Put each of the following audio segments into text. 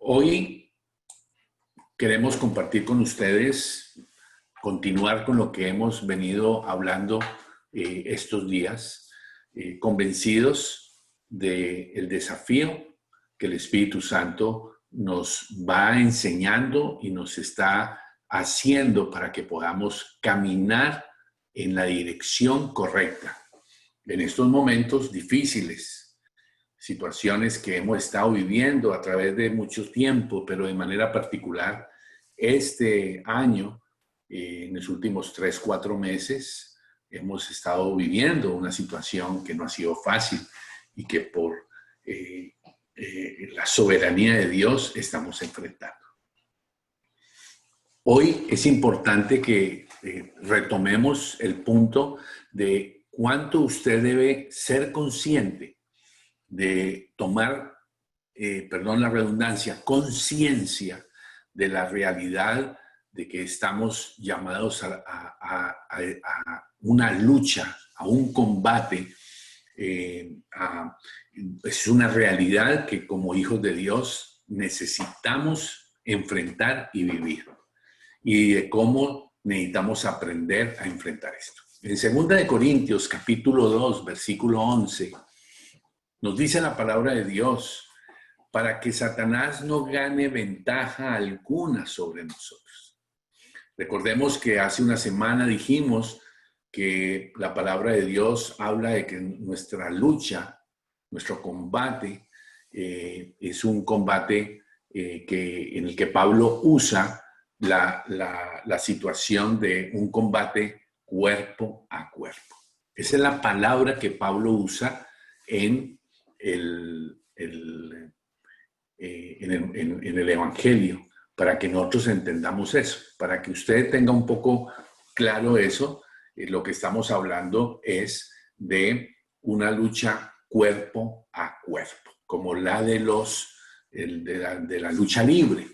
Hoy queremos compartir con ustedes, continuar con lo que hemos venido hablando estos días, convencidos del desafío que el Espíritu Santo nos va enseñando y nos está haciendo para que podamos caminar en la dirección correcta. En estos momentos difíciles, situaciones que hemos estado viviendo a través de mucho tiempo, pero de manera particular este año, en los últimos 3, 4 meses, hemos estado viviendo una situación que no ha sido fácil y que por la soberanía de Dios estamos enfrentando. Hoy es importante que retomemos el punto de cuánto usted debe ser consciente de tomar, perdón la redundancia, conciencia de la realidad de que estamos llamados a una lucha, a un combate. Es una realidad que como hijos de Dios necesitamos enfrentar y vivir. Y de cómo necesitamos aprender a enfrentar esto. En 2 Corintios, capítulo 2, versículo 11, nos dice la palabra de Dios, para que Satanás no gane ventaja alguna sobre nosotros. Recordemos que hace una semana dijimos que la palabra de Dios habla de que nuestra lucha, nuestro combate, es un combate en el que Pablo usa la situación de un combate cuerpo a cuerpo. Esa es la palabra que Pablo usa en el Evangelio, para que nosotros entendamos eso, para que usted tenga un poco claro eso. Lo que estamos hablando es de una lucha cuerpo a cuerpo, como la de la lucha libre.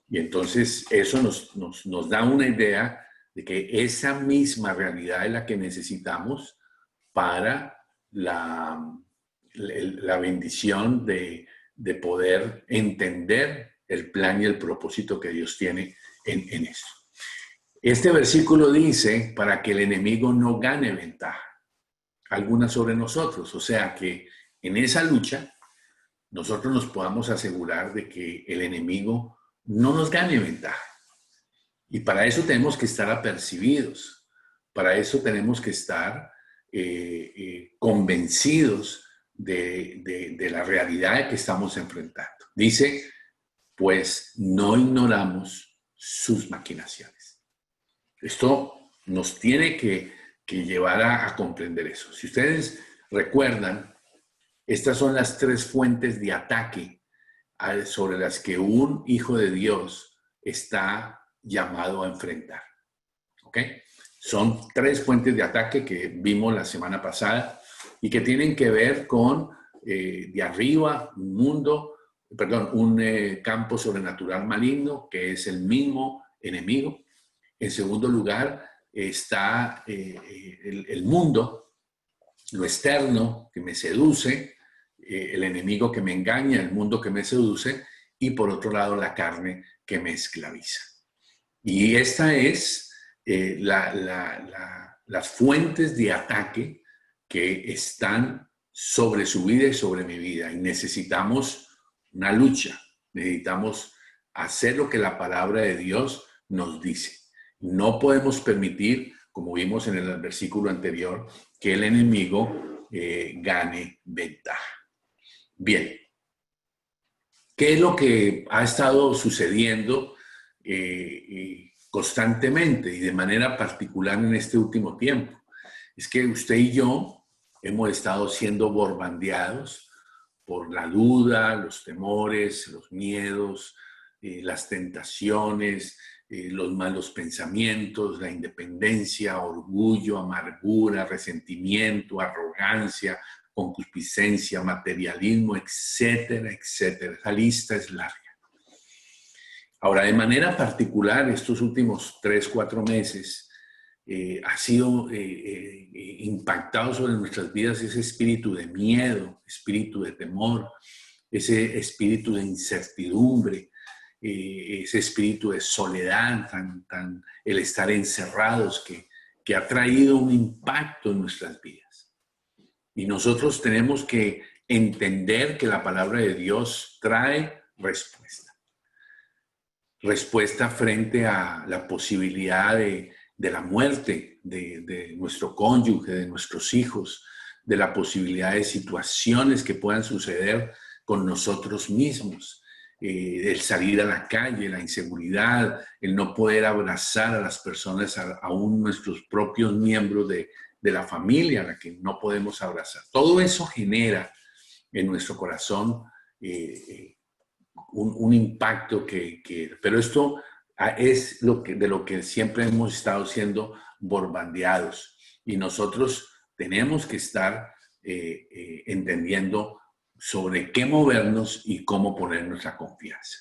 Y entonces eso nos da una idea de que esa misma realidad es la que necesitamos para la bendición de poder entender el plan y el propósito que Dios tiene en esto. Este versículo dice, para que el enemigo no gane ventaja alguna sobre nosotros. O sea que en esa lucha nosotros nos podamos asegurar de que el enemigo no nos gane ventaja. Y para eso tenemos que estar apercibidos. Para eso tenemos que estar convencidos de la realidad que estamos enfrentando. Dice, pues no ignoramos sus maquinaciones. Esto nos tiene que llevar a comprender eso. Si ustedes recuerdan, estas son las 3 fuentes de ataque sobre las que un hijo de Dios está llamado a enfrentar. ¿Ok? Son 3 fuentes de ataque que vimos la semana pasada y que tienen que ver con de arriba, un campo sobrenatural maligno, que es el mismo enemigo. En segundo lugar está el mundo, lo externo, que me seduce, el enemigo que me engaña, el mundo que me seduce, y por otro lado la carne que me esclaviza. Y esta es las fuentes de ataque que están sobre su vida y sobre mi vida. Y necesitamos una lucha, necesitamos hacer lo que la palabra de Dios nos dice. No podemos permitir, como vimos en el versículo anterior, que el enemigo gane ventaja. Bien, ¿qué es lo que ha estado sucediendo constantemente y de manera particular en este último tiempo? Es que usted y yo hemos estado siendo bombardeados por la duda, los temores, los miedos, las tentaciones, los malos pensamientos, la independencia, orgullo, amargura, resentimiento, arrogancia, concupiscencia, materialismo, etcétera, etcétera. Esa lista es larga. Ahora, de manera particular, estos últimos 3, 4 meses ha sido impactado sobre nuestras vidas ese espíritu de miedo, espíritu de temor, ese espíritu de incertidumbre, ese espíritu de soledad, el estar encerrados que ha traído un impacto en nuestras vidas. Y nosotros tenemos que entender que la palabra de Dios trae respuesta. Respuesta frente a la posibilidad de la muerte de nuestro cónyuge, de nuestros hijos, de la posibilidad de situaciones que puedan suceder con nosotros mismos, el salir a la calle, la inseguridad, el no poder abrazar a las personas, aún nuestros propios miembros de la familia a la que no podemos abrazar. Todo eso genera en nuestro corazón un impacto pero esto es de lo que siempre hemos estado siendo bombardeados, y nosotros tenemos que estar entendiendo sobre qué movernos y cómo poner nuestra confianza.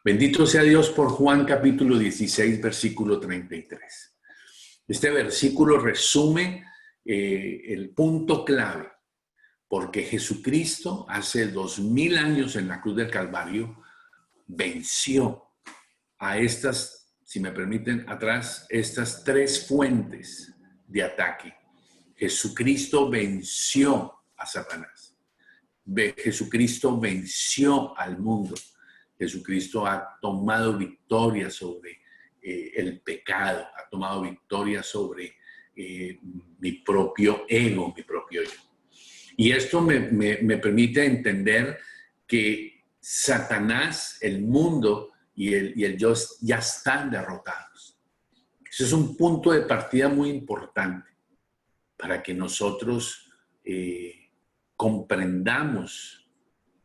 Bendito sea Dios por Juan capítulo 16, versículo 33. Este versículo resume el punto clave, porque Jesucristo hace 2000 años en la cruz del Calvario venció a estas, si me permiten atrás, estas tres fuentes de ataque. Jesucristo venció a Satanás. Jesucristo venció al mundo. Jesucristo ha tomado victoria sobre el pecado, ha tomado victoria sobre mi propio ego, mi propio yo. Y esto me permite entender que Satanás, el mundo y el yo ya están derrotados. Ese es un punto de partida muy importante para que nosotros comprendamos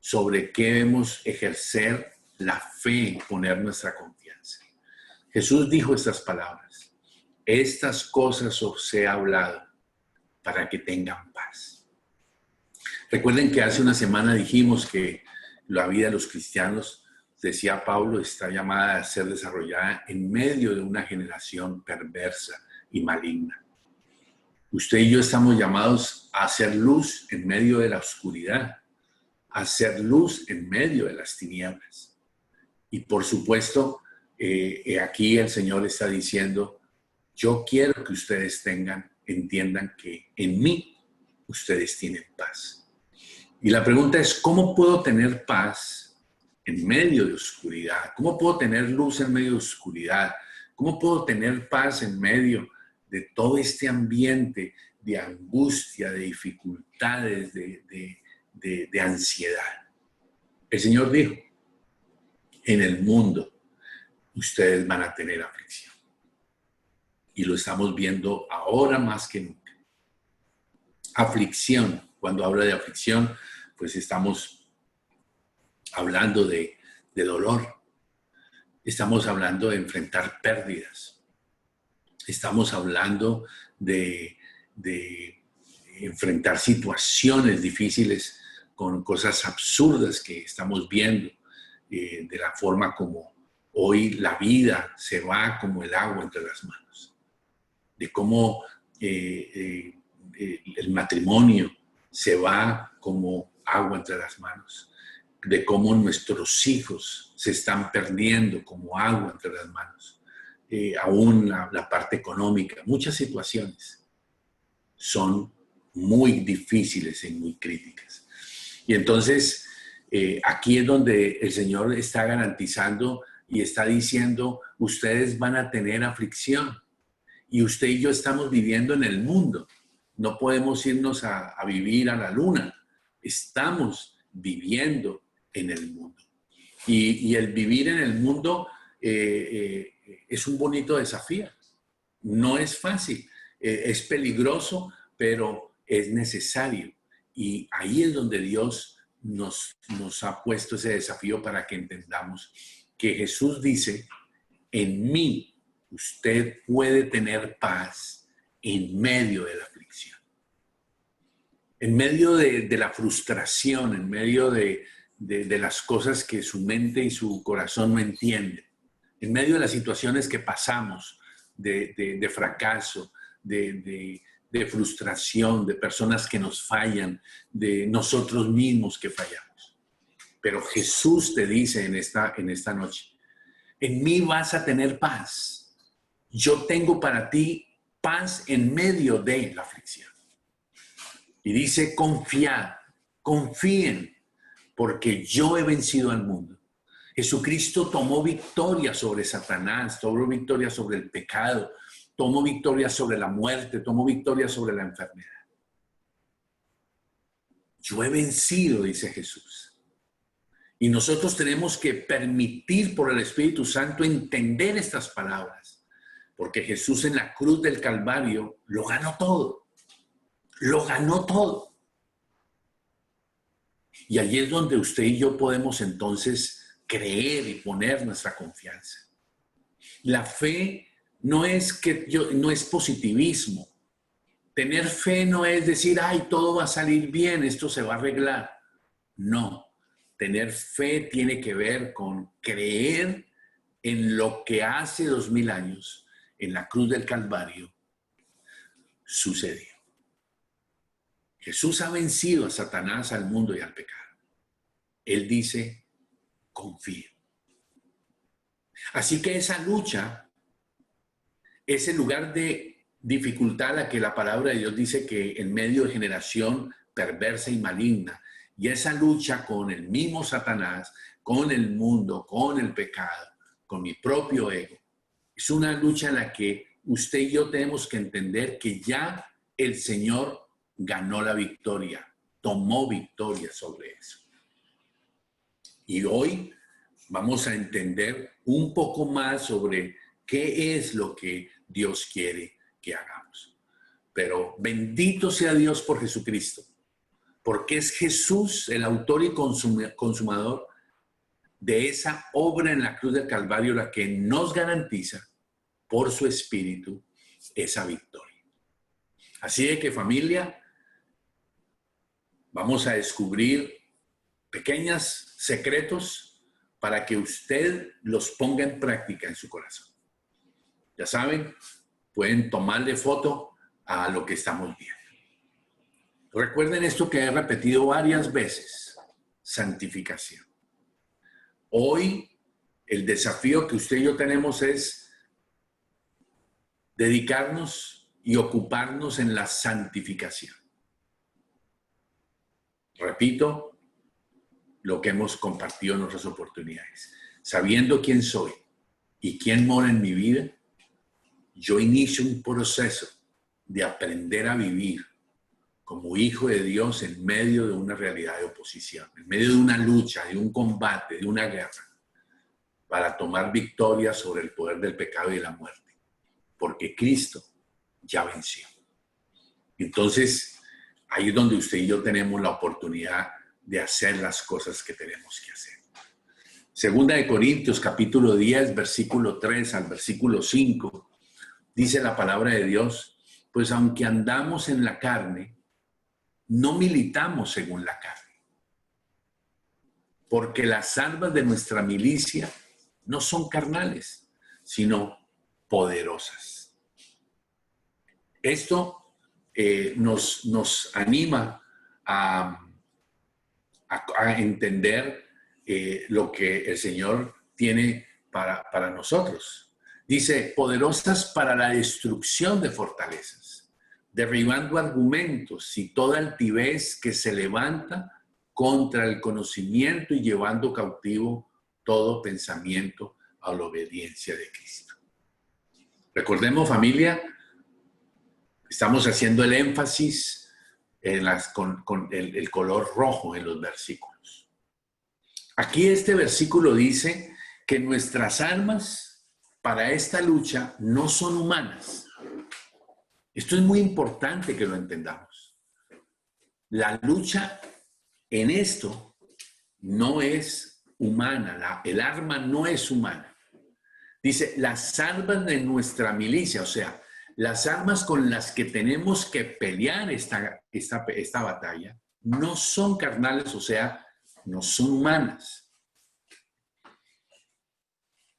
sobre qué debemos ejercer la fe, poner nuestra confianza. Jesús dijo estas palabras: estas cosas os he hablado para que tengan paz. Recuerden que hace una semana dijimos que la vida de los cristianos, decía Pablo, está llamada a ser desarrollada en medio de una generación perversa y maligna. Usted y yo estamos llamados a hacer luz en medio de la oscuridad, a hacer luz en medio de las tinieblas. Y por supuesto, aquí el Señor está diciendo: yo quiero que ustedes entiendan que en mí ustedes tienen paz. Y la pregunta es: ¿cómo puedo tener paz en medio de oscuridad? ¿Cómo puedo tener luz en medio de oscuridad? ¿Cómo puedo tener paz en medio de todo este ambiente de angustia, de dificultades, de ansiedad? El Señor dijo: en el mundo ustedes van a tener aflicción. Y lo estamos viendo ahora más que nunca. Aflicción. Cuando habla de aflicción, pues estamos hablando de dolor. Estamos hablando de enfrentar pérdidas. Estamos hablando de enfrentar situaciones difíciles con cosas absurdas que estamos viendo, de la forma como hoy la vida se va como el agua entre las manos, de cómo el matrimonio se va como agua entre las manos, de cómo nuestros hijos se están perdiendo como agua entre las manos, aún la parte económica. Muchas situaciones son muy difíciles y muy críticas. Y entonces aquí es donde el Señor está garantizando y está diciendo: ustedes van a tener aflicción. Y usted y yo estamos viviendo en el mundo. No podemos irnos a vivir a la luna. Estamos viviendo en el mundo. Y el vivir en el mundo es un bonito desafío. No es fácil, es peligroso, pero es necesario. Y ahí es donde Dios nos ha puesto ese desafío para que entendamos que Jesús dice: en mí usted puede tener paz en medio de la aflicción, en medio de la frustración, en medio de las cosas que su mente y su corazón no entienden, en medio de las situaciones que pasamos, de fracaso, de frustración, de personas que nos fallan, de nosotros mismos que fallamos. Pero Jesús te dice en esta noche, en mí vas a tener paz. Yo tengo para ti paz en medio de la aflicción. Y dice, confiad, confíen, porque yo he vencido al mundo. Jesucristo tomó victoria sobre Satanás, tomó victoria sobre el pecado, tomó victoria sobre la muerte, tomó victoria sobre la enfermedad. Yo he vencido, dice Jesús. Y nosotros tenemos que permitir por el Espíritu Santo entender estas palabras, porque Jesús en la cruz del Calvario lo ganó todo. Lo ganó todo. Y allí es donde usted y yo podemos entonces creer y poner nuestra confianza. La fe no es positivismo. Tener fe no es decir, ay, todo va a salir bien, esto se va a arreglar. No, tener fe tiene que ver con creer en lo que hace 2000 años, en la cruz del Calvario, sucedió. Jesús ha vencido a Satanás, al mundo y al pecado. Él dice, confío. Así que esa lucha, ese lugar de dificultad a la que la palabra de Dios dice que en medio de generación perversa y maligna, y esa lucha con el mismo Satanás, con el mundo, con el pecado, con mi propio ego, es una lucha en la que usted y yo tenemos que entender que ya el Señor ganó la victoria, tomó victoria sobre eso. Y hoy vamos a entender un poco más sobre qué es lo que Dios quiere que hagamos. Pero bendito sea Dios por Jesucristo, porque es Jesús el autor y consumador de esa obra en la cruz del Calvario, la que nos garantiza por su Espíritu esa victoria. Así de que, familia, vamos a descubrir pequeños secretos para que usted los ponga en práctica en su corazón. Ya saben, pueden tomarle foto a lo que estamos viendo. Recuerden esto que he repetido varias veces: santificación. Hoy el desafío que usted y yo tenemos es dedicarnos y ocuparnos en la santificación. Repito lo que hemos compartido en otras oportunidades. Sabiendo quién soy y quién mora en mi vida, yo inicio un proceso de aprender a vivir como hijo de Dios en medio de una realidad de oposición, en medio de una lucha, de un combate, de una guerra, para tomar victoria sobre el poder del pecado y de la muerte, porque Cristo ya venció. Entonces, ahí es donde usted y yo tenemos la oportunidad de hacer las cosas que tenemos que hacer. Segunda de Corintios, capítulo 10, versículo 3 al versículo 5, dice la palabra de Dios, pues aunque andamos en la carne, no militamos según la carne, porque las armas de nuestra milicia no son carnales, sino poderosas. Esto nos anima a entender lo que el Señor tiene para nosotros. Dice, poderosas para la destrucción de fortalezas, derribando argumentos y toda altivez que se levanta contra el conocimiento y llevando cautivo todo pensamiento a la obediencia de Cristo. Recordemos, familia, estamos haciendo el énfasis con el color rojo en los versículos. Aquí este versículo dice que nuestras armas para esta lucha no son humanas. Esto es muy importante que lo entendamos. La lucha en esto no es humana, el arma no es humana. Dice, las armas de nuestra milicia, o sea, las armas con las que tenemos que pelear esta batalla, no son carnales, o sea, no son humanas,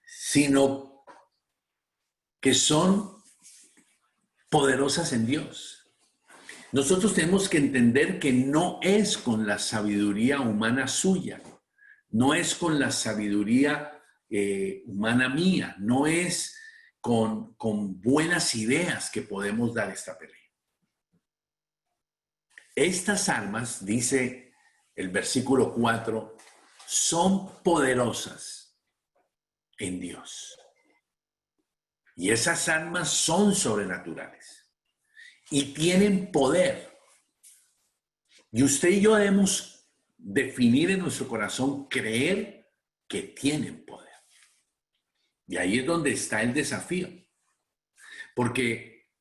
sino que son poderosas en Dios. Nosotros tenemos que entender que no es con la sabiduría humana suya, no es con la sabiduría humana mía, no es con buenas ideas que podemos dar esta pelea. Estas armas, dice el versículo 4, son poderosas en Dios. Y esas armas son sobrenaturales y tienen poder. Y usted y yo debemos definir en nuestro corazón, creer que tienen poder. Y ahí es donde está el desafío. Porque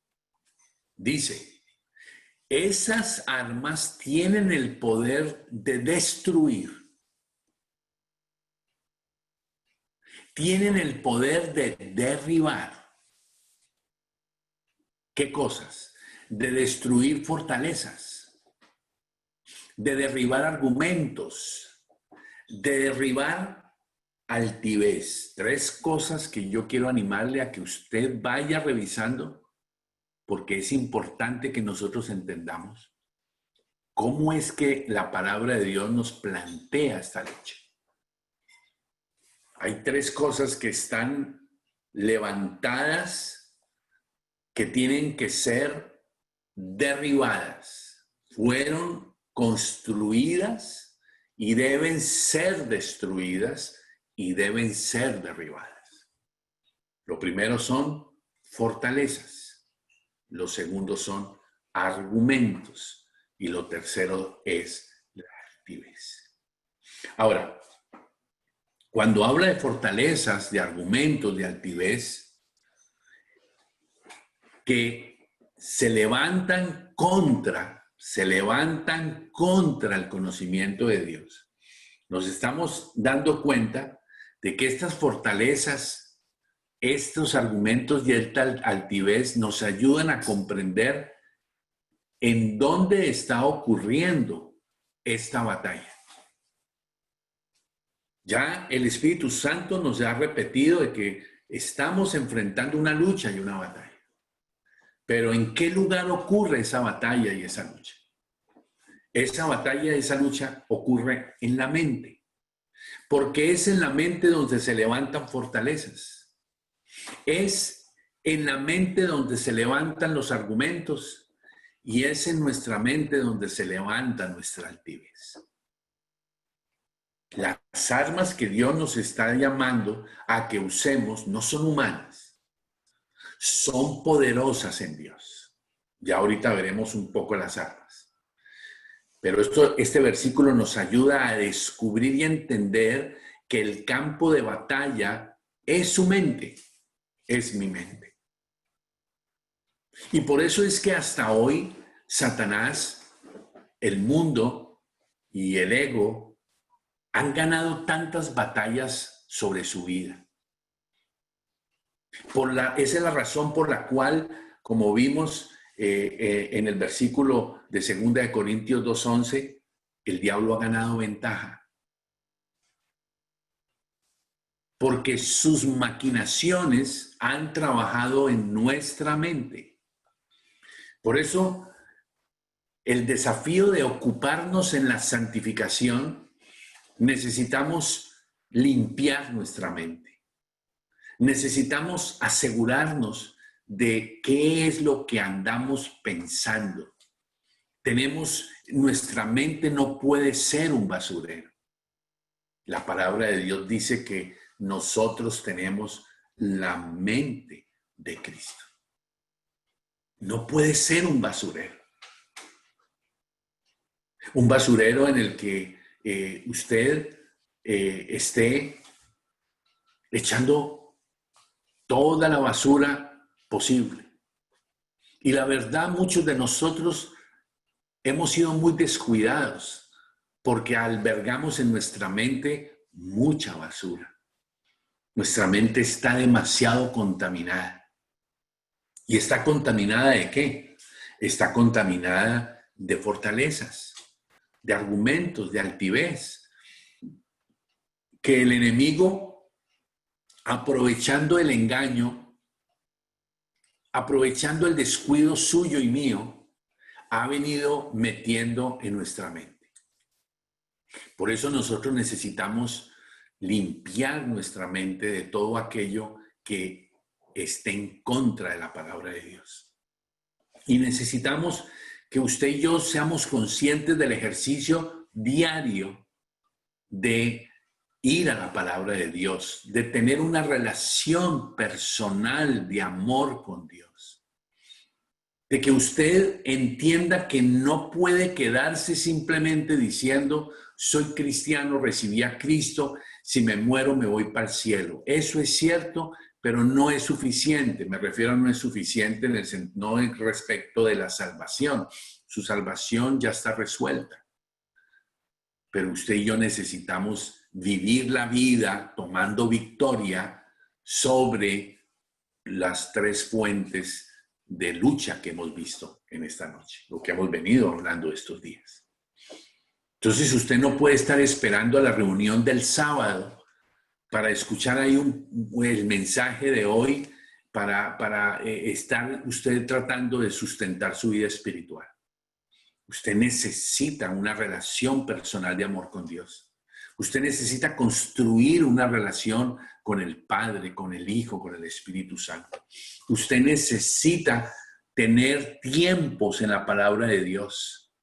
dice, esas armas tienen el poder de destruir. Tienen el poder de derribar. ¿Qué cosas? De destruir fortalezas, de derribar argumentos, de derribar altivez. 3 cosas que yo quiero animarle a que usted vaya revisando, porque es importante que nosotros entendamos cómo es que la palabra de Dios nos plantea esta lucha. Hay 3 cosas que están levantadas, que tienen que ser derribadas. Fueron construidas y deben ser destruidas y deben ser derribadas. Lo primero son fortalezas. Lo segundo son argumentos. Y lo tercero es la altivez. Ahora, cuando habla de fortalezas, de argumentos, de altivez, que se levantan contra el conocimiento de Dios. Nos estamos dando cuenta de que estas fortalezas, estos argumentos y esta altivez nos ayudan a comprender en dónde está ocurriendo esta batalla. Ya el Espíritu Santo nos ha repetido de que estamos enfrentando una lucha y una batalla. Pero ¿en qué lugar ocurre esa batalla y esa lucha? Esa batalla y esa lucha ocurre en la mente, porque es en la mente donde se levantan fortalezas. Es en la mente donde se levantan los argumentos y es en nuestra mente donde se levanta nuestra altivez. Las armas que Dios nos está llamando a que usemos no son humanas. Son poderosas en Dios. Ya ahorita veremos un poco las armas. Pero este versículo nos ayuda a descubrir y entender que el campo de batalla es su mente, es mi mente. Y por eso es que hasta hoy Satanás, el mundo y el ego han ganado tantas batallas sobre su vida. Esa es la razón por la cual, como vimos en el versículo de 2 Corintios 2:11, el diablo ha ganado ventaja. Porque sus maquinaciones han trabajado en nuestra mente. Por eso, el desafío de ocuparnos en la santificación, necesitamos limpiar nuestra mente. Necesitamos asegurarnos de qué es lo que andamos pensando. Nuestra mente no puede ser un basurero. La palabra de Dios dice que nosotros tenemos la mente de Cristo. No puede ser un basurero. Un basurero en el que usted esté echando toda la basura posible. Y la verdad, muchos de nosotros hemos sido muy descuidados porque albergamos en nuestra mente mucha basura. Nuestra mente está demasiado contaminada. ¿Y está contaminada de qué? Está contaminada de fortalezas, de argumentos, de altivez. Que el enemigo, aprovechando el engaño, aprovechando el descuido suyo y mío, ha venido metiendo en nuestra mente. Por eso nosotros necesitamos limpiar nuestra mente de todo aquello que esté en contra de la palabra de Dios. Y necesitamos que usted y yo seamos conscientes del ejercicio diario de ir a la palabra de Dios, de tener una relación personal de amor con Dios, de que usted entienda que no puede quedarse simplemente diciendo, soy cristiano, recibí a Cristo, si me muero me voy para el cielo. Eso es cierto, pero no es suficiente. Me refiero a no es suficiente no en respecto de la salvación. Su salvación ya está resuelta. Pero usted y yo necesitamos vivir la vida tomando victoria sobre las tres fuentes de lucha que hemos visto en esta noche, lo que hemos venido hablando estos días. Entonces usted no puede estar esperando a la reunión del sábado para escuchar ahí el mensaje de hoy, para estar usted tratando de sustentar su vida espiritual. Usted necesita una relación personal de amor con Dios. Usted necesita construir una relación con el Padre, con el Hijo, con el Espíritu Santo. Usted necesita tener tiempos en la palabra de Dios.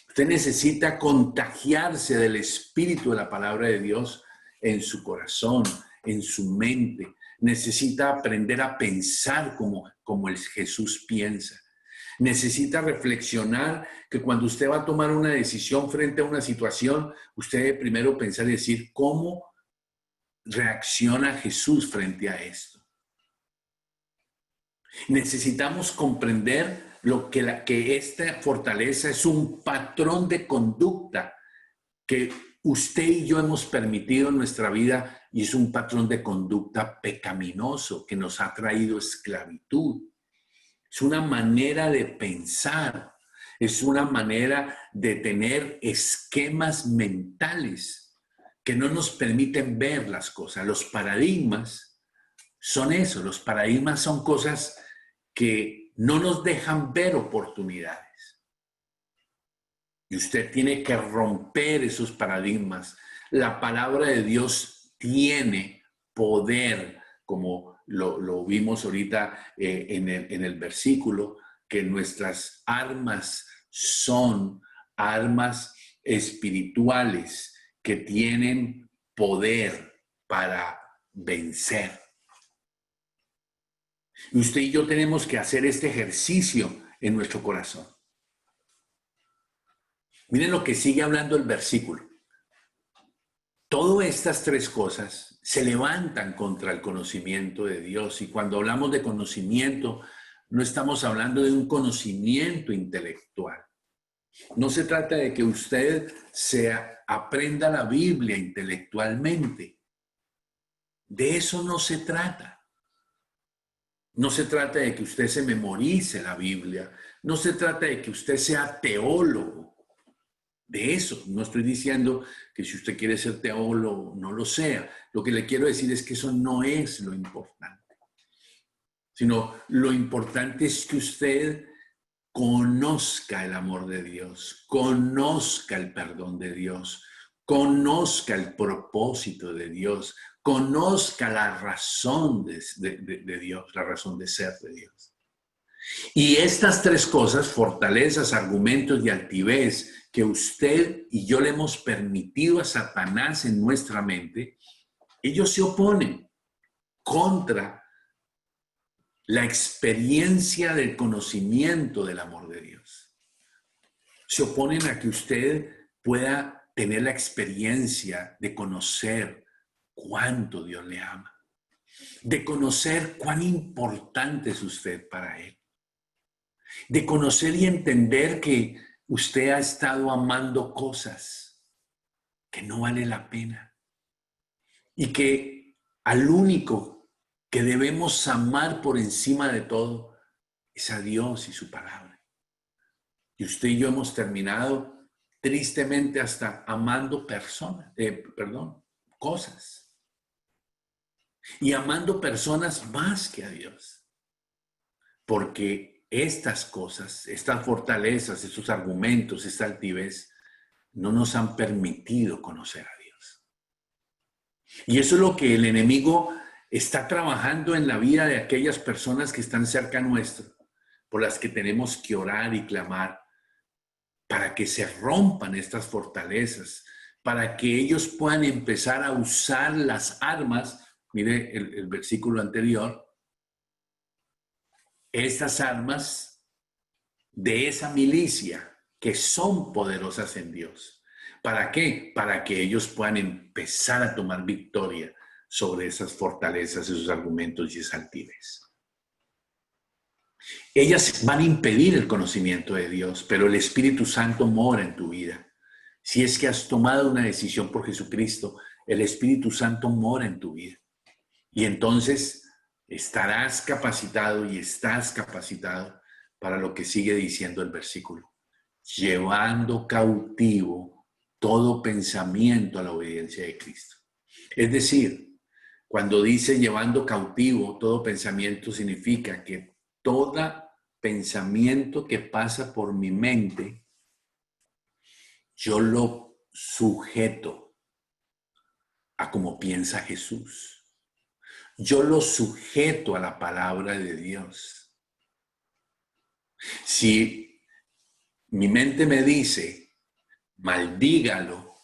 Usted necesita contagiarse del espíritu de la palabra de Dios en su corazón, en su mente. Necesita aprender a pensar como el Jesús piensa. Necesita reflexionar que cuando usted va a tomar una decisión frente a una situación, usted debe primero pensar y decir, ¿cómo reacciona Jesús frente a esto? Necesitamos comprender que esta fortaleza es un patrón de conducta que usted y yo hemos permitido en nuestra vida y es un patrón de conducta pecaminoso que nos ha traído esclavitud. Es una manera de pensar, es una manera de tener esquemas mentales que no nos permiten ver las cosas. Los paradigmas son eso, los paradigmas son cosas que no nos dejan ver oportunidades. Y usted tiene que romper esos paradigmas. La palabra de Dios tiene poder, como lo vimos ahorita en el versículo, que nuestras armas son armas espirituales que tienen poder para vencer. Y usted y yo tenemos que hacer este ejercicio en nuestro corazón. Miren lo que sigue hablando el versículo. Todas estas tres cosas se levantan contra el conocimiento de Dios. Y cuando hablamos de conocimiento, no estamos hablando de un conocimiento intelectual. No se trata de que usted aprenda la Biblia intelectualmente. De eso no se trata. No se trata de que usted se memorice la Biblia. No se trata de que usted sea teólogo. De eso, no estoy diciendo que si usted quiere ser teólogo, no lo sea. Lo que le quiero decir es que eso no es lo importante. Sino lo importante es que usted conozca el amor de Dios, conozca el perdón de Dios, conozca el propósito de Dios, conozca la razón de Dios, la razón de ser de Dios. Y estas tres cosas, fortalezas, argumentos y altivez, que usted y yo le hemos permitido a Satanás en nuestra mente, ellos se oponen contra la experiencia del conocimiento del amor de Dios. Se oponen a que usted pueda tener la experiencia de conocer cuánto Dios le ama, de conocer cuán importante es usted para Él, de conocer y entender que usted ha estado amando cosas que no valen la pena y que al único que debemos amar por encima de todo es a Dios y su palabra. Y usted y yo hemos terminado tristemente hasta amando cosas. Y amando personas más que a Dios. Porque estas cosas, estas fortalezas, estos argumentos, esta altivez, no nos han permitido conocer a Dios. Y eso es lo que el enemigo está trabajando en la vida de aquellas personas que están cerca nuestro, por las que tenemos que orar y clamar, para que se rompan estas fortalezas, para que ellos puedan empezar a usar las armas. Mire el versículo anterior, estas armas de esa milicia que son poderosas en Dios. ¿Para qué? Para que ellos puedan empezar a tomar victoria sobre esas fortalezas, esos argumentos y esa altivez. Ellas van a impedir el conocimiento de Dios, pero el Espíritu Santo mora en tu vida. Si es que has tomado una decisión por Jesucristo, el Espíritu Santo mora en tu vida. Y entonces estarás capacitado y estás capacitado para lo que sigue diciendo el versículo. Llevando cautivo todo pensamiento a la obediencia de Cristo. Es decir, cuando dice llevando cautivo todo pensamiento, significa que todo pensamiento que pasa por mi mente, yo lo sujeto a cómo piensa Jesús. Yo lo sujeto a la palabra de Dios. Si mi mente me dice, maldígalo,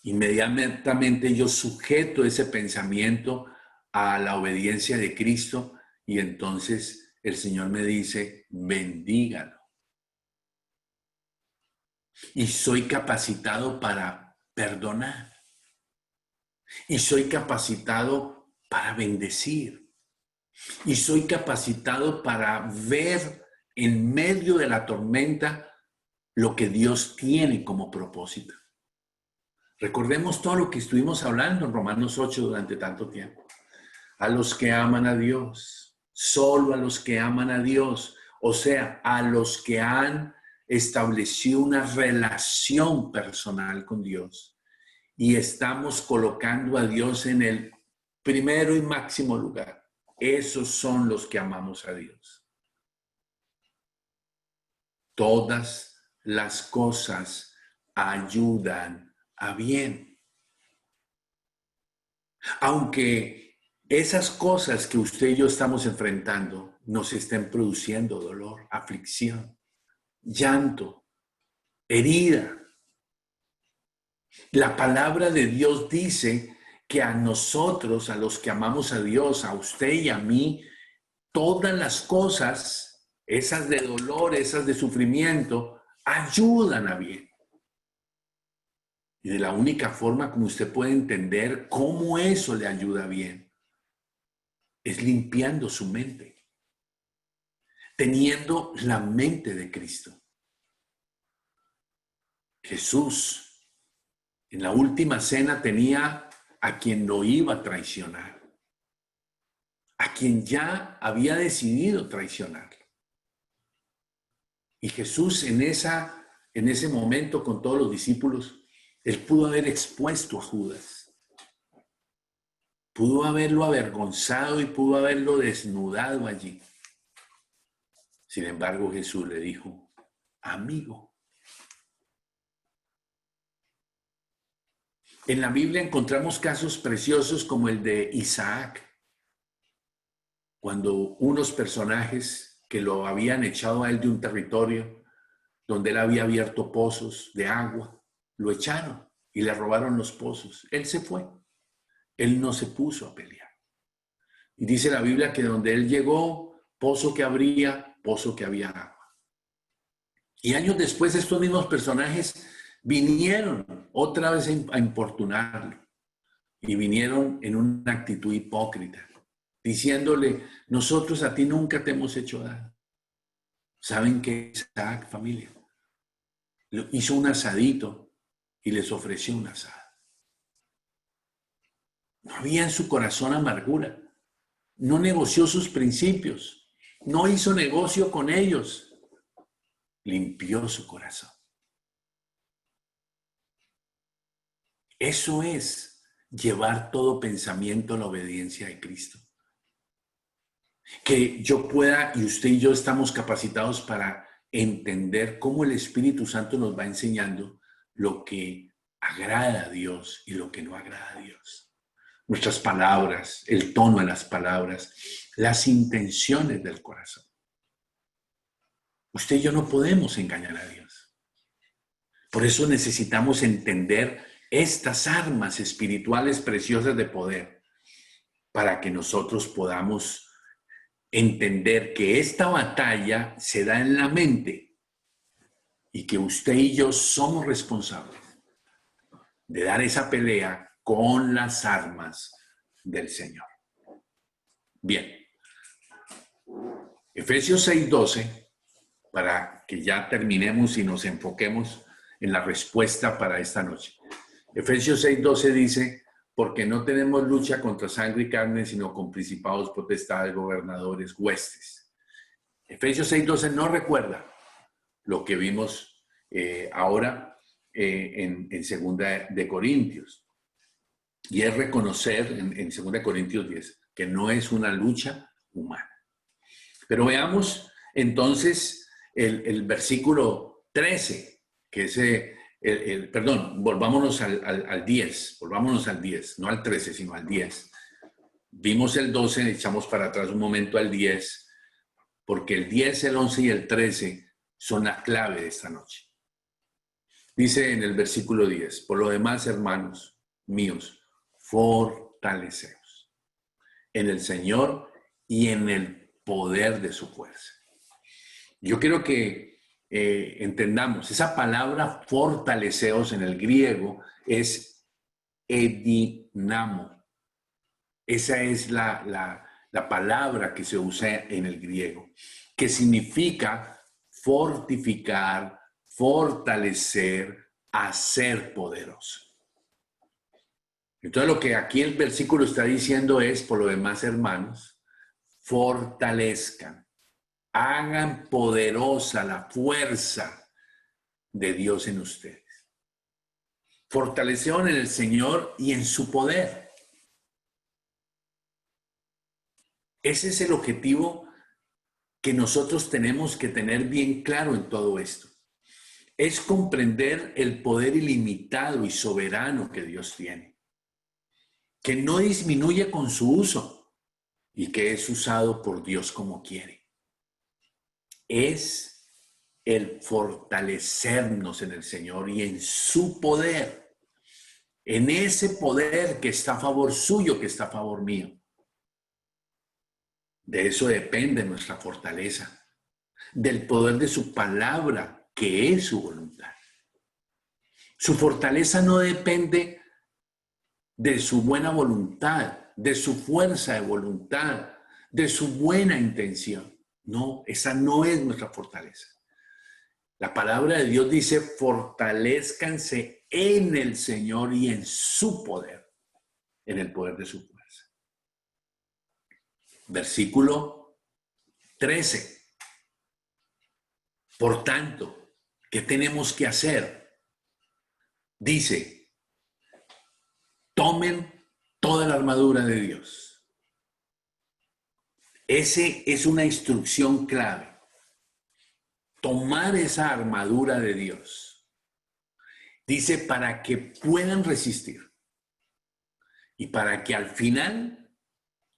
inmediatamente yo sujeto ese pensamiento a la obediencia de Cristo y entonces el Señor me dice, bendígalo. Y soy capacitado para perdonar. Y soy capacitado para bendecir. Y soy capacitado para ver en medio de la tormenta lo que Dios tiene como propósito. Recordemos todo lo que estuvimos hablando en Romanos 8 durante tanto tiempo. A los que aman a Dios, solo a los que aman a Dios, o sea, a los que han establecido una relación personal con Dios y estamos colocando a Dios en el primero y máximo lugar. Esos son los que amamos a Dios. Todas las cosas ayudan a bien. Aunque esas cosas que usted y yo estamos enfrentando nos estén produciendo dolor, aflicción, llanto, herida. La palabra de Dios dice que a nosotros, a los que amamos a Dios, a usted y a mí, todas las cosas, esas de dolor, esas de sufrimiento, ayudan a bien. Y de la única forma como usted puede entender cómo eso le ayuda bien, es limpiando su mente, teniendo la mente de Cristo. Jesús, en la última cena, tenía a quien lo iba a traicionar, a quien ya había decidido traicionar. Y Jesús en ese momento con todos los discípulos, él pudo haber expuesto a Judas, pudo haberlo avergonzado y pudo haberlo desnudado allí. Sin embargo, Jesús le dijo, amigo. En la Biblia encontramos casos preciosos como el de Isaac, cuando unos personajes que lo habían echado a él de un territorio donde él había abierto pozos de agua, lo echaron y le robaron los pozos. Él se fue. Él no se puso a pelear. Y dice la Biblia que donde él llegó, pozo que abría, pozo que había agua. Y años después estos mismos personajes vinieron otra vez a importunarlo. Y vinieron en una actitud hipócrita, diciéndole, nosotros a ti nunca te hemos hecho daño. ¿Saben qué? Isaac, familia, hizo un asadito y les ofreció un asado. No había en su corazón amargura. No negoció sus principios. No hizo negocio con ellos. Limpió su corazón. Eso es llevar todo pensamiento a la obediencia de Cristo. Que yo pueda, y usted y yo estamos capacitados para entender cómo el Espíritu Santo nos va enseñando lo que agrada a Dios y lo que no agrada a Dios. Nuestras palabras, el tono de las palabras, las intenciones del corazón. Usted y yo no podemos engañar a Dios. Por eso necesitamos entender estas armas espirituales preciosas de poder para que nosotros podamos entender que esta batalla se da en la mente y que usted y yo somos responsables de dar esa pelea con las armas del Señor. Bien, Efesios 6:12, para que ya terminemos y nos enfoquemos en la respuesta para esta noche. Efesios 6:12 dice, porque no tenemos lucha contra sangre y carne, sino con principados, potestades, gobernadores, huestes. Efesios 6:12 no recuerda lo que vimos ahora en 2 de Corintios. Y es reconocer en 2 Corintios 10 que no es una lucha humana. Pero veamos entonces el versículo 13, que es, perdón, volvámonos al 10, no al 13, sino al 10. Vimos el 12, echamos para atrás un momento al 10, porque el 10, el 11 y el 13 son la clave de esta noche. Dice en el versículo 10, por lo demás, hermanos míos, fortaleceos en el Señor y en el poder de su fuerza. Yo quiero que entendamos, esa palabra fortaleceos en el griego es edinamo. Esa es la palabra que se usa en el griego, que significa fortificar, fortalecer, hacer poderoso. Entonces lo que aquí el versículo está diciendo es, por lo demás, hermanos, fortalezcan, hagan poderosa la fuerza de Dios en ustedes. Fortalecieron en el Señor y en su poder. Ese es el objetivo que nosotros tenemos que tener bien claro en todo esto. Es comprender el poder ilimitado y soberano que Dios tiene, que no disminuye con su uso y que es usado por Dios como quiere. Es el fortalecernos en el Señor y en su poder, en ese poder que está a favor suyo, que está a favor mío. De eso depende nuestra fortaleza, del poder de su palabra, que es su voluntad. Su fortaleza no depende de su buena voluntad, de su fuerza de voluntad, de su buena intención. No, esa no es nuestra fortaleza. La palabra de Dios dice, fortalezcanse en el Señor y en su poder, en el poder de su fuerza. Versículo 13. Por tanto, ¿qué tenemos que hacer? Dice, tomen toda la armadura de Dios. Ese es una instrucción clave. Tomar esa armadura de Dios. Dice, para que puedan resistir y para que al final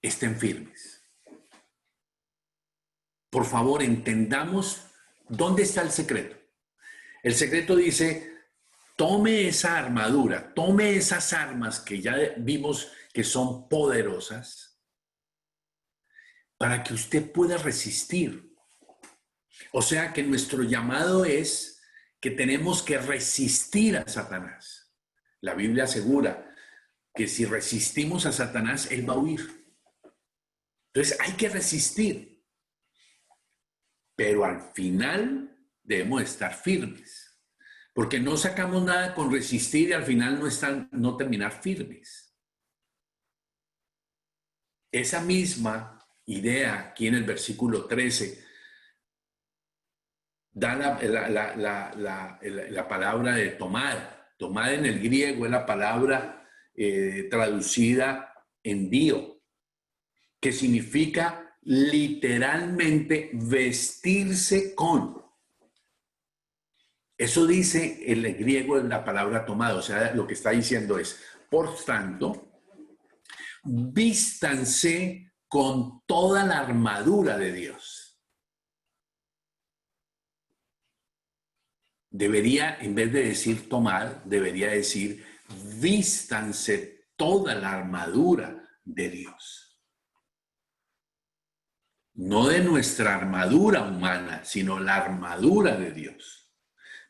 estén firmes. Por favor, entendamos dónde está el secreto. El secreto dice, tome esa armadura, tome esas armas que ya vimos que son poderosas para que usted pueda resistir. O sea que nuestro llamado es que tenemos que resistir a Satanás. La Biblia asegura que si resistimos a Satanás, él va a huir. Entonces hay que resistir. Pero al final debemos estar firmes. Porque no sacamos nada con resistir y al final no terminar firmes. Esa misma idea aquí en el versículo 13 da la palabra de tomar. Tomar en el griego es la palabra traducida envío, que significa literalmente vestirse con. Eso dice el griego en la palabra tomado, o sea, lo que está diciendo es, por tanto, vístanse con toda la armadura de Dios. Debería, en vez de decir tomar, debería decir vístanse toda la armadura de Dios. No de nuestra armadura humana, sino la armadura de Dios.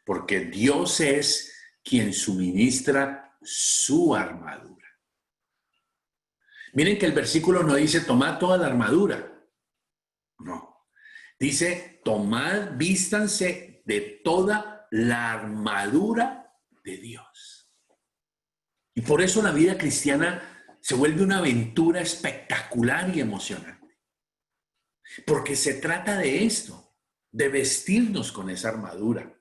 Porque Dios es quien suministra su armadura. Miren que el versículo no dice tomad toda la armadura. No. Dice tomad, vístanse de toda la armadura de Dios. Y por eso la vida cristiana se vuelve una aventura espectacular y emocionante. Porque se trata de esto, de vestirnos con esa armadura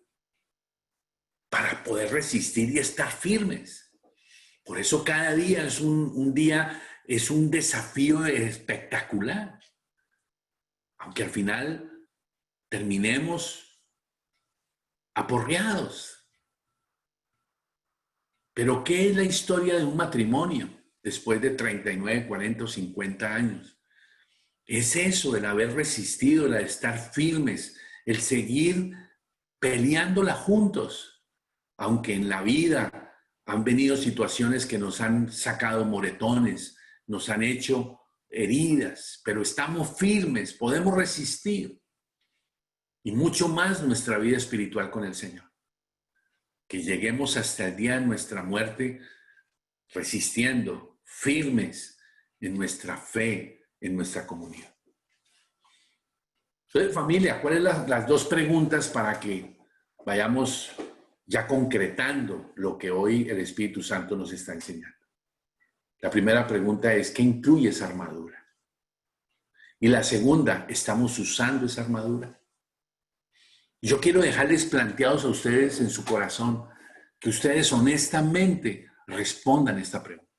para poder resistir y estar firmes. Por eso cada día es un día, es un desafío espectacular. Aunque al final terminemos aporreados. Pero ¿qué es la historia de un matrimonio después de 39, 40 o 50 años? Es eso, el haber resistido, el estar firmes, el seguir peleándola juntos, aunque en la vida han venido situaciones que nos han sacado moretones, nos han hecho heridas, pero estamos firmes, podemos resistir. Y mucho más nuestra vida espiritual con el Señor. Que lleguemos hasta el día de nuestra muerte resistiendo, firmes en nuestra fe, en nuestra comunión. Entonces, familia, ¿cuáles son las dos preguntas para que vayamos ya concretando lo que hoy el Espíritu Santo nos está enseñando? La primera pregunta es, ¿qué incluye esa armadura? Y la segunda, ¿estamos usando esa armadura? Yo quiero dejarles planteados a ustedes en su corazón que ustedes honestamente respondan esta pregunta.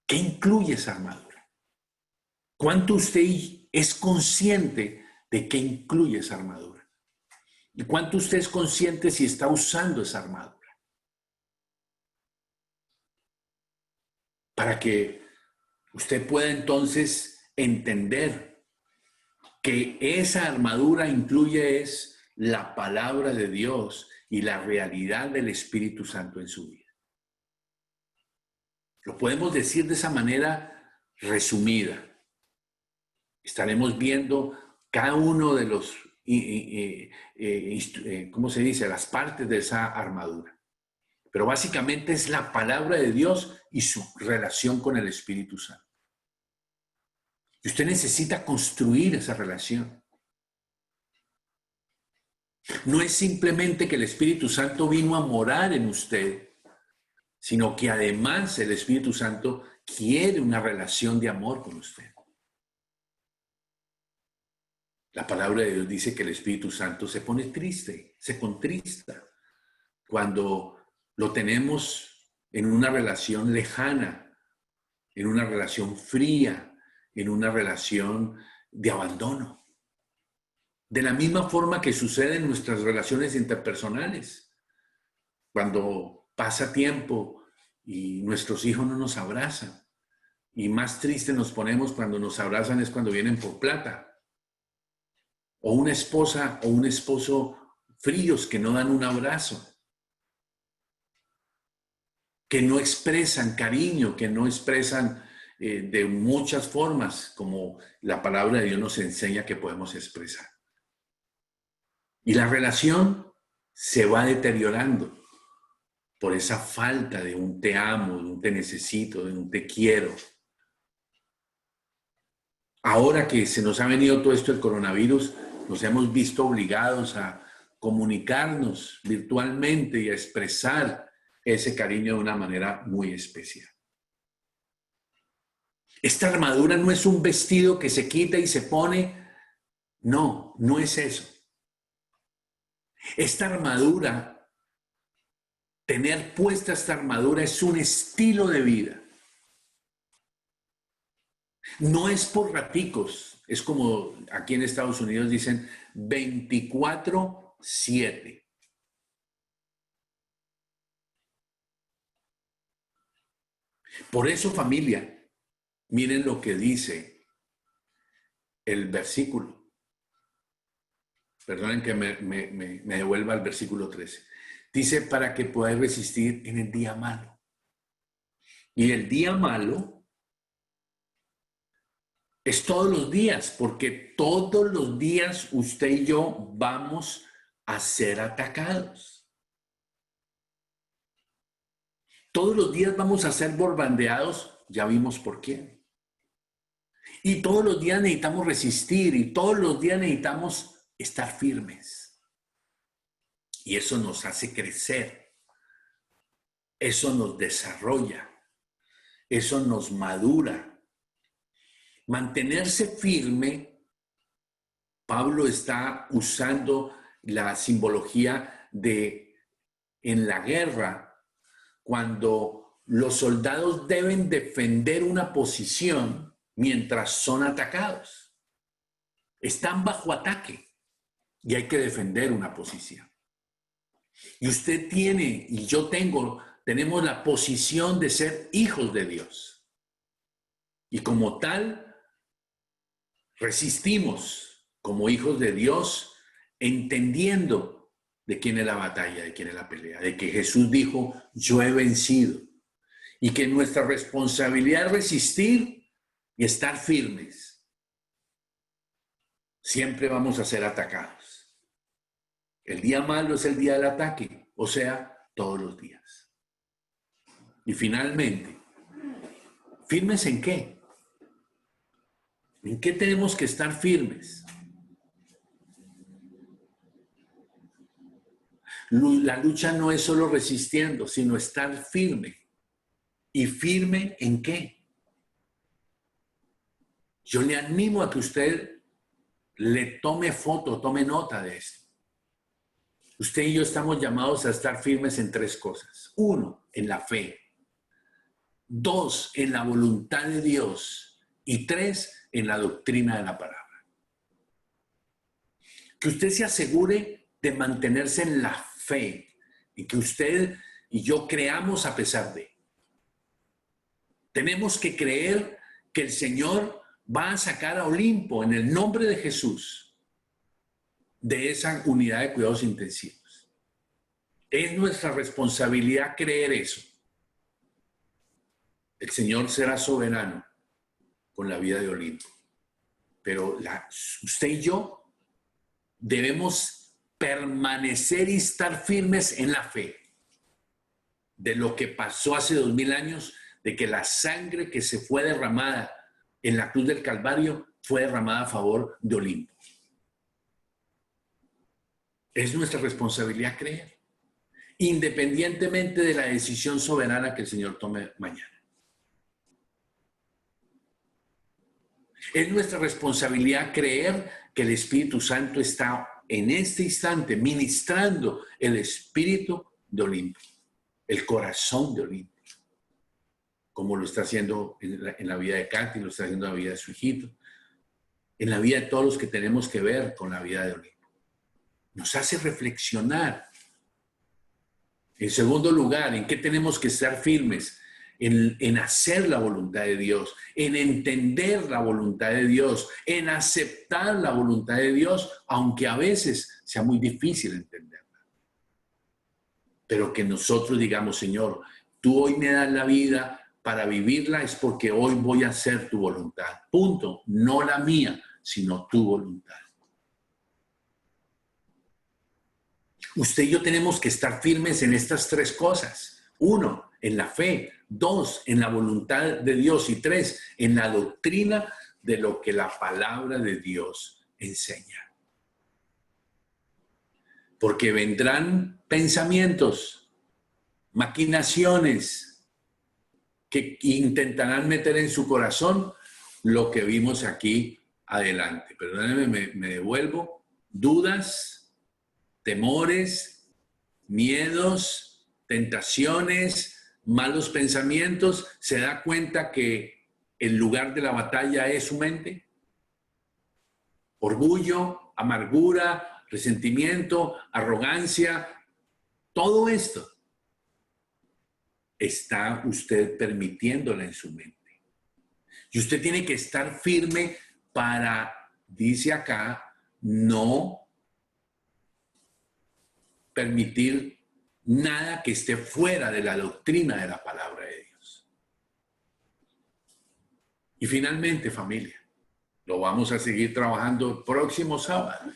¿Qué incluye esa armadura? ¿Cuánto usted es consciente de qué incluye esa armadura? ¿Y cuánto usted es consciente si está usando esa armadura? Para que usted pueda entonces entender que esa armadura incluye es la palabra de Dios y la realidad del Espíritu Santo en su vida. Lo podemos decir de esa manera resumida. Estaremos viendo cada uno de los, ¿cómo se dice?, las partes de esa armadura. Pero básicamente es la palabra de Dios y su relación con el Espíritu Santo. Y usted necesita construir esa relación. No es simplemente que el Espíritu Santo vino a morar en usted, sino que además el Espíritu Santo quiere una relación de amor con usted. La palabra de Dios dice que el Espíritu Santo se pone triste, se contrista, cuando lo tenemos en una relación lejana, en una relación fría, en una relación de abandono. De la misma forma que sucede en nuestras relaciones interpersonales. Cuando pasa tiempo y nuestros hijos no nos abrazan. Y más triste nos ponemos cuando nos abrazan es cuando vienen por plata. O una esposa o un esposo fríos que no dan un abrazo. Que no expresan cariño, que no expresan de muchas formas como la palabra de Dios nos enseña que podemos expresar. Y la relación se va deteriorando por esa falta de un te amo, de un te necesito, de un te quiero. Ahora que se nos ha venido todo esto del coronavirus, nos hemos visto obligados a comunicarnos virtualmente y a expresar ese cariño de una manera muy especial. Esta armadura no es un vestido que se quita y se pone. No, no es eso. Esta armadura, tener puesta esta armadura es un estilo de vida. No es por raticos, es como aquí en Estados Unidos dicen 24/7. Por eso, familia, miren lo que dice el versículo. Perdonen que me devuelva al versículo 13. Dice, para que podáis resistir en el día malo. Y el día malo es todos los días, porque todos los días usted y yo vamos a ser atacados. Todos los días vamos a ser bombardeados, ya vimos por quién. Y todos los días necesitamos resistir y todos los días necesitamos estar firmes. Y eso nos hace crecer, eso nos desarrolla, eso nos madura. Mantenerse firme, Pablo está usando la simbología de en la guerra, cuando los soldados deben defender una posición mientras son atacados. Están bajo ataque y hay que defender una posición. Y usted tiene, y yo tenemos la posición de ser hijos de Dios. Y como tal, resistimos como hijos de Dios, entendiendo de quién es la batalla, de quién es la pelea, de que Jesús dijo, yo he vencido. Y que nuestra responsabilidad es resistir y estar firmes. Siempre vamos a ser atacados. El día malo es el día del ataque, o sea, todos los días. Y finalmente, ¿firmes en qué? ¿En qué tenemos que estar firmes? La lucha no es solo resistiendo, sino estar firme. ¿Y firme en qué? Yo le animo a que usted le tome foto, tome nota de esto. Usted y yo estamos llamados a estar firmes en 3 cosas. 1, en la fe. 2, en la voluntad de Dios. Y 3, en la doctrina de la palabra. Que usted se asegure de mantenerse en la fe y que usted y yo creamos a pesar de. Tenemos que creer que el Señor va a sacar a Olimpo en el nombre de Jesús de esa unidad de cuidados intensivos. Es nuestra responsabilidad creer eso. El Señor será soberano con la vida de Olimpo. Pero usted y yo debemos permanecer y estar firmes en la fe de lo que pasó hace 2000 años, de que la sangre que se fue derramada en la cruz del Calvario fue derramada a favor de Olimpo. Es nuestra responsabilidad creer, independientemente de la decisión soberana que el Señor tome mañana. Es nuestra responsabilidad creer que el Espíritu Santo está en este instante ministrando el espíritu de Olimpo, el corazón de Olimpo, como lo está haciendo en la vida de Katy, lo está haciendo en la vida de su hijito, en la vida de todos los que tenemos que ver con la vida de Olimpo. Nos hace reflexionar. En segundo lugar, ¿en qué tenemos que estar firmes? En hacer la voluntad de Dios, en entender la voluntad de Dios, en aceptar la voluntad de Dios, aunque a veces sea muy difícil entenderla. Pero que nosotros digamos, Señor, tú hoy me das la vida para vivirla, es porque hoy voy a hacer tu voluntad. Punto. No la mía, sino tu voluntad. Usted y yo tenemos que estar firmes en estas 3 cosas. 1, en la fe. 2, en la voluntad de Dios. Y 3, en la doctrina de lo que la palabra de Dios enseña. Porque vendrán pensamientos, maquinaciones que intentarán meter en su corazón lo que vimos aquí adelante. Perdónenme, me devuelvo. Dudas, temores, miedos, tentaciones, malos pensamientos. Se da cuenta que el lugar de la batalla es su mente. Orgullo, amargura, resentimiento, arrogancia, todo esto está usted permitiéndola en su mente. Y usted tiene que estar firme para, dice acá, no permitir nada que esté fuera de la doctrina de la palabra de Dios. Y finalmente, familia, lo vamos a seguir trabajando el próximo sábado.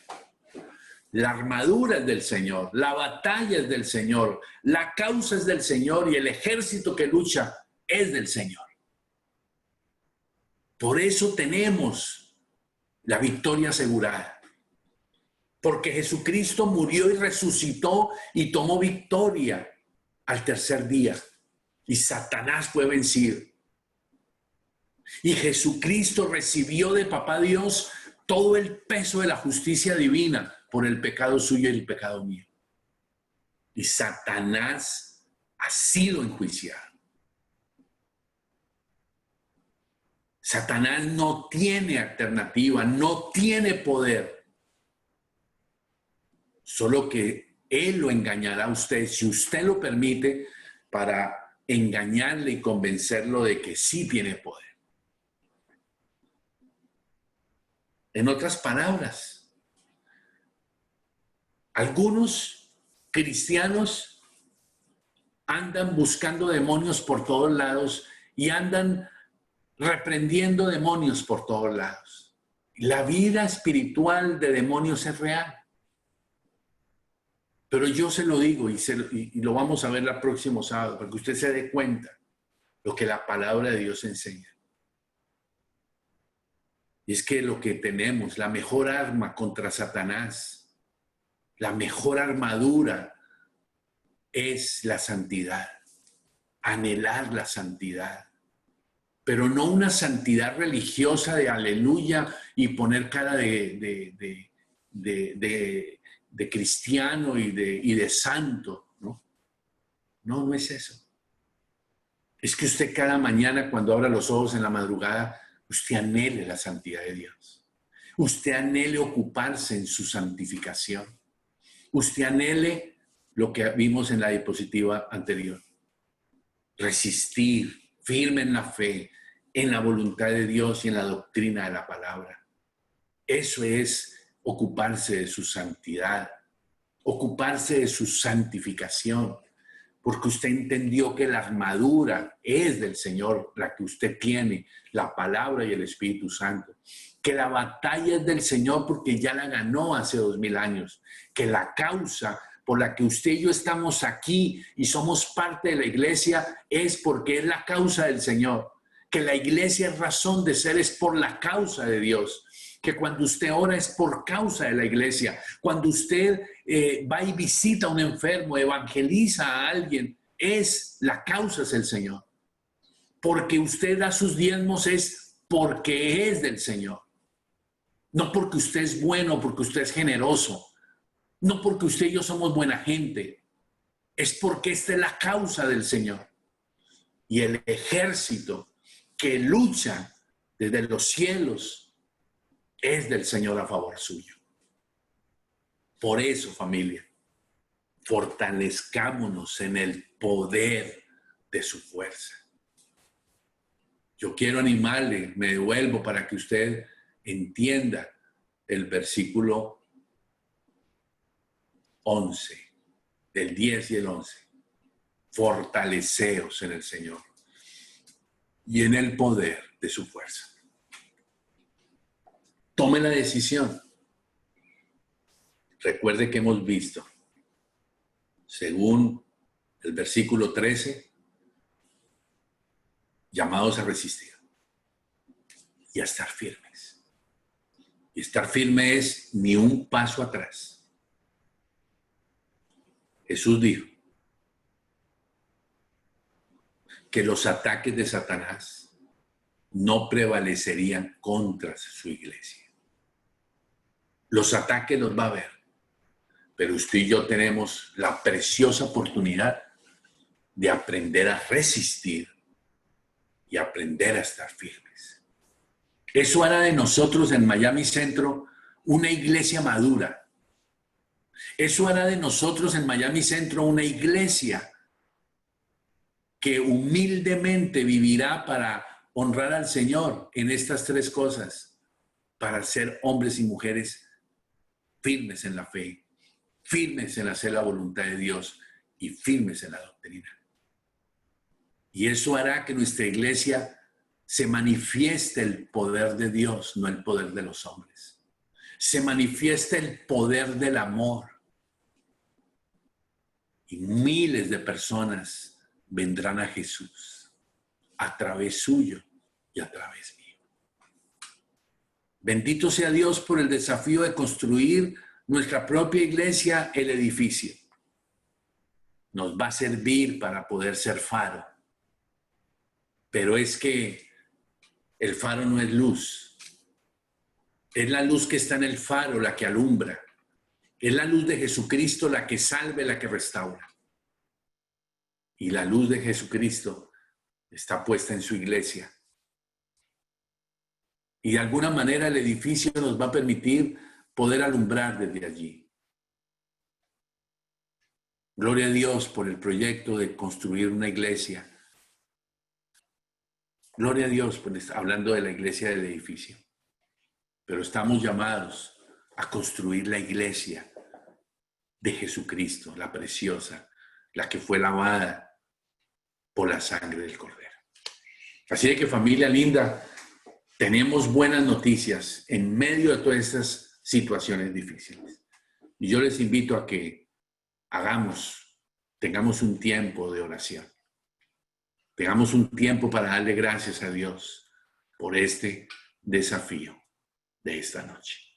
La armadura es del Señor, la batalla es del Señor, la causa es del Señor y el ejército que lucha es del Señor. Por eso tenemos la victoria asegurada. Porque Jesucristo murió y resucitó y tomó victoria al tercer día. Y Satanás fue vencido. Y Jesucristo recibió de Papá Dios todo el peso de la justicia divina por el pecado suyo y el pecado mío. Y Satanás ha sido enjuiciado. Satanás no tiene alternativa, no tiene poder. Solo que él lo engañará a usted, si usted lo permite, para engañarle y convencerlo de que sí tiene poder. En otras palabras, algunos cristianos andan buscando demonios por todos lados y andan reprendiendo demonios por todos lados. La vida espiritual de demonios es real. Pero yo se lo digo y lo vamos a ver el próximo sábado, para que usted se dé cuenta lo que la palabra de Dios enseña. Y es que lo que tenemos, la mejor arma contra Satanás, la mejor armadura es la santidad, anhelar la santidad. Pero no una santidad religiosa de aleluya y poner cara de cristiano y de santo, ¿no? No, no es eso. Es que usted cada mañana cuando abra los ojos en la madrugada, usted anhele la santidad de Dios. Usted anhele ocuparse en su santificación. Usted anhele lo que vimos en la diapositiva anterior. Resistir, firme en la fe, en la voluntad de Dios y en la doctrina de la palabra. Eso es ocuparse de su santidad, ocuparse de su santificación, porque usted entendió que la armadura es del Señor, la que usted tiene, la palabra y el Espíritu Santo, que la batalla es del Señor porque ya la ganó hace 2000 años, que la causa por la que usted y yo estamos aquí y somos parte de la iglesia es porque es la causa del Señor, que la iglesia es razón de ser, es por la causa de Dios, que cuando usted ora es por causa de la iglesia, cuando usted va y visita a un enfermo, evangeliza a alguien, la causa es el Señor, porque usted da sus diezmos es porque es del Señor, no porque usted es bueno, porque usted es generoso, no porque usted y yo somos buena gente, es porque esta es la causa del Señor. Y el ejército que lucha desde los cielos es del Señor a favor suyo. Por eso, familia, fortalezcámonos en el poder de su fuerza. Yo quiero animarle, me devuelvo para que usted entienda el versículo 11, del 10 y el 11. Fortaleceos en el Señor y en el poder de su fuerza. Tome la decisión. Recuerde que hemos visto, según el versículo 13, llamados a resistir y a estar firmes. Y estar firme es ni un paso atrás. Jesús dijo que los ataques de Satanás no prevalecerían contra su iglesia. Los ataques los va a haber, pero usted y yo tenemos la preciosa oportunidad de aprender a resistir y aprender a estar firmes. Eso hará de nosotros en Miami Centro una iglesia madura. Eso hará de nosotros en Miami Centro una iglesia que humildemente vivirá para honrar al Señor en estas tres cosas, para ser hombres y mujeres firmes en la fe, firmes en hacer la voluntad de Dios y firmes en la doctrina. Y eso hará que nuestra iglesia se manifieste el poder de Dios, no el poder de los hombres. Se manifieste el poder del amor. Y miles de personas vendrán a Jesús a través suyo y a través mío. Bendito sea Dios por el desafío de construir nuestra propia iglesia, el edificio. Nos va a servir para poder ser faro. Pero es que el faro no es luz. Es la luz que está en el faro la que alumbra. Es la luz de Jesucristo la que salve, la que restaura. Y la luz de Jesucristo está puesta en su iglesia. Y de alguna manera el edificio nos va a permitir poder alumbrar desde allí. Gloria a Dios por el proyecto de construir una iglesia. Gloria a Dios por estar hablando de la iglesia del edificio. Pero estamos llamados a construir la iglesia de Jesucristo, la preciosa, la que fue lavada por la sangre del Cordero. Así de que, familia linda, tenemos buenas noticias en medio de todas estas situaciones difíciles. Y yo les invito a que tengamos un tiempo de oración. Tengamos un tiempo para darle gracias a Dios por este desafío de esta noche.